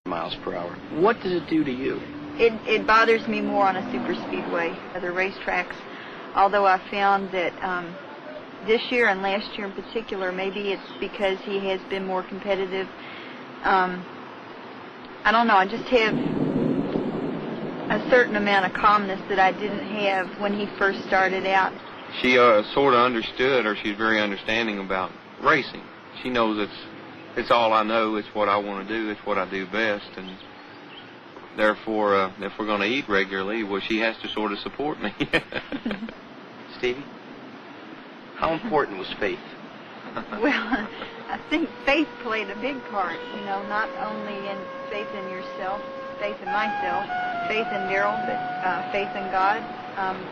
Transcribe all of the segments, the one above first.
miles per hour. What does it do to you? It bothers me more on a superspeedway, other racetracks, although I found that this year and last year in particular, maybe it's because he has been more competitive. I don't know, I just have a certain amount of calmness that I didn't have when he first started out. She sort of understood, or she's very understanding about racing. She knows it's all I know, it's what I want to do, it's what I do best, and therefore, if we're going to eat regularly, well, she has to sort of support me. Stevie, how important was faith? Well, I think faith played a big part, you know, not only in faith in yourself, faith in myself, faith in Daryl, but faith in God,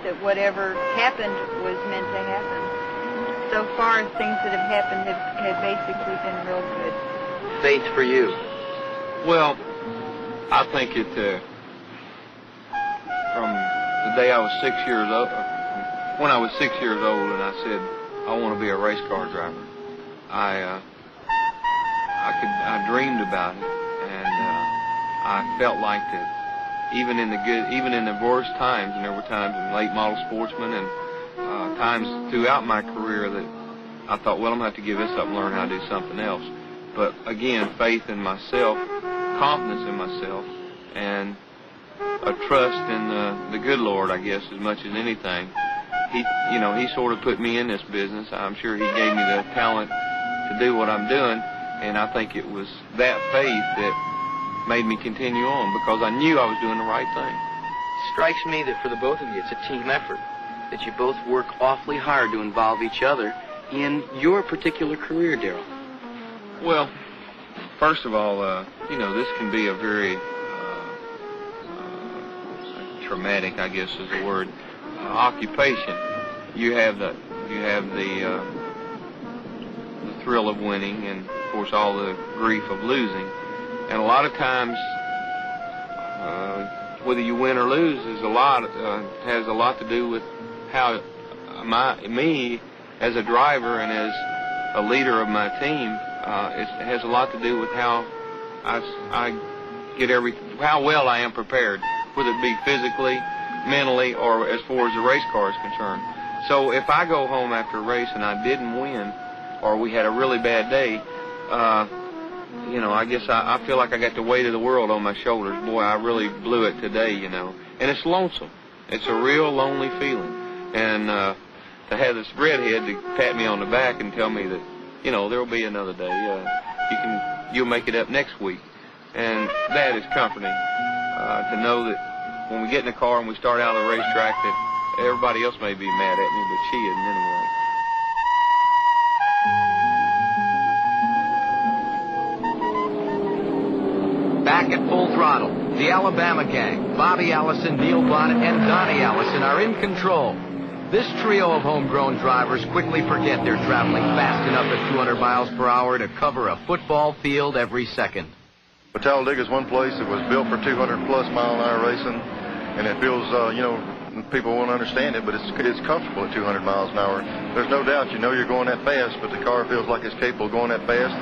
that whatever happened was meant to happen. So far, things that have happened have basically been real good. Faith for you? Well, I think it, from the day I was 6 years old, when I was 6 years old and I said, I want to be a race car driver, I dreamed about it, and I felt like that even in the worst times, and there were times in late model sportsman and times throughout my career that I thought, well, I'm going to have to give this up and learn how to do something else. But again, faith in myself, confidence in myself, and a trust in the good Lord, I guess, as much as anything. He sort of put me in this business. I'm sure he gave me the talent to do what I'm doing, and I think it was that faith that made me continue on, because I knew I was doing the right thing. It strikes me that for the both of you, it's a team effort, that you both work awfully hard to involve each other in your particular career, Daryl. Well, first of all, this can be a very traumatic, I guess is the word, occupation. You have the thrill of winning, and of course all the grief of losing. And a lot of times, whether you win or lose has a lot to do with how me as a driver and as a leader of my team. It has a lot to do with how I get how well I am prepared, whether it be physically, mentally, or as far as the race car is concerned. So if I go home after a race and I didn't win, or we had a really bad day, I guess I feel like I got the weight of the world on my shoulders. Boy, I really blew it today, And it's lonesome. It's a real lonely feeling. And to have this redhead to pat me on the back and tell me that, there'll be another day. You'll make it up next week. And that is comforting, to know that when we get in the car and we start out on the racetrack, that everybody else may be mad at me, but she isn't anyway. Back at full throttle, the Alabama gang, Bobby Allison, Neil Bonnet, and Donnie Allison are in control. This trio of homegrown drivers quickly forget they're traveling fast enough at 200 miles per hour to cover a football field every second. But Talladega is one place that was built for 200-plus mile-an-hour racing, and it feels, people won't understand it, but it's comfortable at 200 miles an hour. There's no doubt you're going that fast, but the car feels like it's capable of going that fast.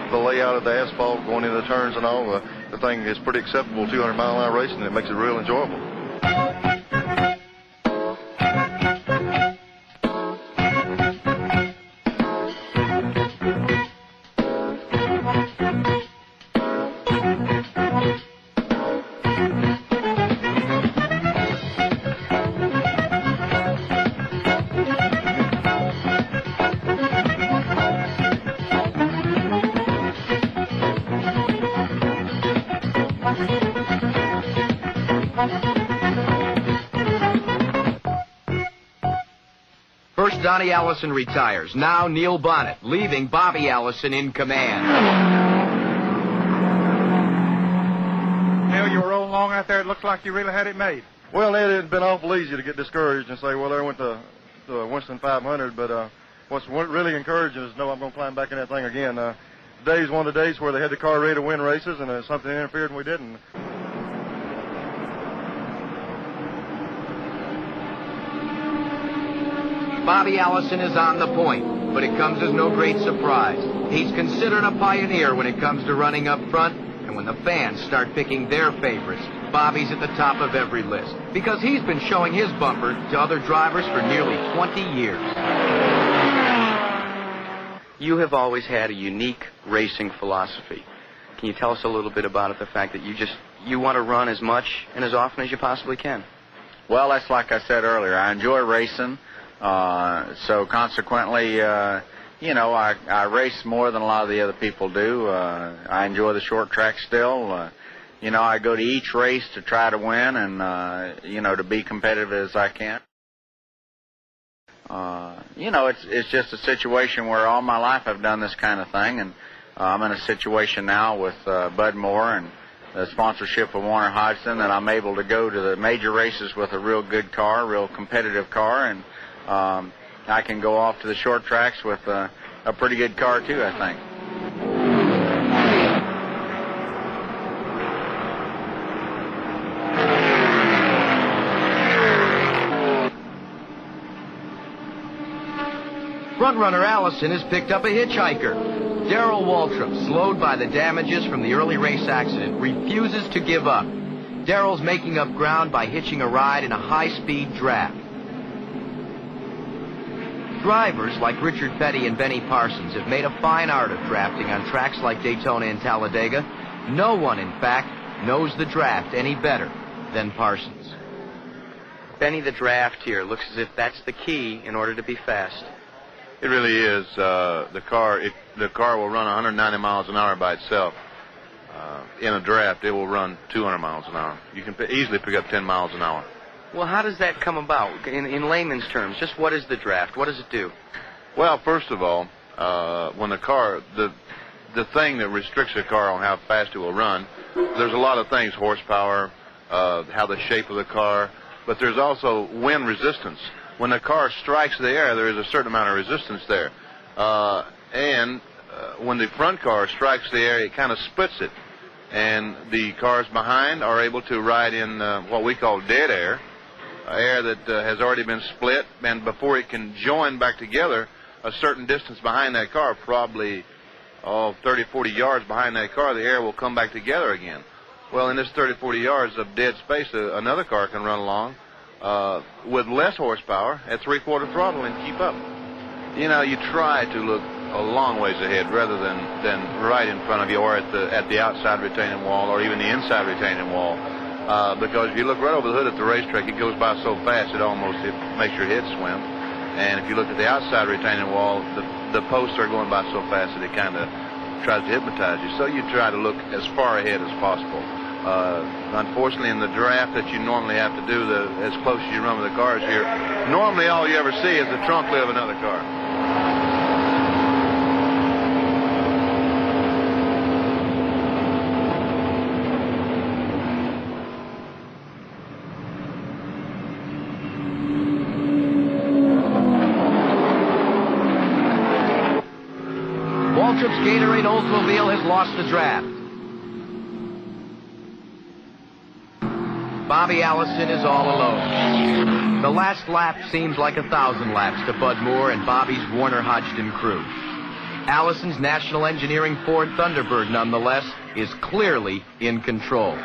The layout of the asphalt, going into the turns and all, the thing is pretty acceptable 200-mile-an-hour racing, and it makes it real enjoyable. First, Donnie Allison retires. Now, Neil Bonnet, leaving Bobby Allison in command. Neil, you were rolling along out there. It looked like you really had it made. Well, it had been awful easy to get discouraged and say, well, there went the Winston 500. But what's really encouraging is, no, I'm going to climb back in that thing again. Today's one of the days where they had the car ready to win races, and something interfered and we didn't. Bobby Allison is on the point, but it comes as no great surprise. He's considered a pioneer when it comes to running up front, And when the fans start picking their favorites, Bobby's at the top of every list because he's been showing his bumper to other drivers for nearly 20 years. You have always had a unique racing philosophy. Can you tell us a little bit about it, the fact that you want to run as much and as often as you possibly can? Well, that's like I said earlier. I enjoy racing, so consequently, you know, I race more than a lot of the other people do. I enjoy the short track still. You know, I go to each race to try to win and, you know, to be competitive as I can. You know, it's just a situation where all my life I've done this kind of thing, and I'm in a situation now with Bud Moore and the sponsorship of Warner Hodgson that I'm able to go to the major races with a real good car, real competitive car, and I can go off to the short tracks with a pretty good car too, I think. Frontrunner Allison has picked up a hitchhiker. Darrell Waltrip, slowed by the damages from the early race accident, refuses to give up. Darrell's making up ground by hitching a ride in a high-speed draft. Drivers like Richard Petty and Benny Parsons have made a fine art of drafting on tracks like Daytona and Talladega. No one, in fact, knows the draft any better than Parsons. Benny, the draft here looks as if that's the key in order to be fast. It really is. The car will run 190 miles an hour by itself. In a draft, it will run 200 miles an hour. You can easily pick up 10 miles an hour. Well, how does that come about? In layman's terms, just what is the draft? What does it do? Well, first of all, when the car, the thing that restricts a car on how fast it will run, there's a lot of things, horsepower, how the shape of the car, but there's also wind resistance. When the car strikes the air, there is a certain amount of resistance there. And when the front car strikes the air, it kind of splits it. And the cars behind are able to ride in what we call dead air, air that has already been split. And before it can join back together, a certain distance behind that car, probably 30, 40 yards behind that car, the air will come back together again. Well, in this 30, 40 yards of dead space, another car can run along with less horsepower at 3/4 throttle and keep up. You know, you try to look a long ways ahead rather than right in front of you or at the outside retaining wall or even the inside retaining wall, because if you look right over the hood at the racetrack, it goes by so fast it makes your head swim. And if you look at the outside retaining wall, the posts are going by so fast that it kind of tries to hypnotize you. So you try to look as far ahead as possible. Unfortunately, in the draft that you normally have to do, as close as you run with the cars here, normally all you ever see is the trunk lid of another car. Waltrip's Gatorade Oldsmobile has lost the draft. Bobby Allison is all alone. The last lap seems like 1,000 laps to Bud Moore and Bobby's Warner Hodgson crew. Allison's National Engineering Ford Thunderbird, nonetheless, is clearly in control.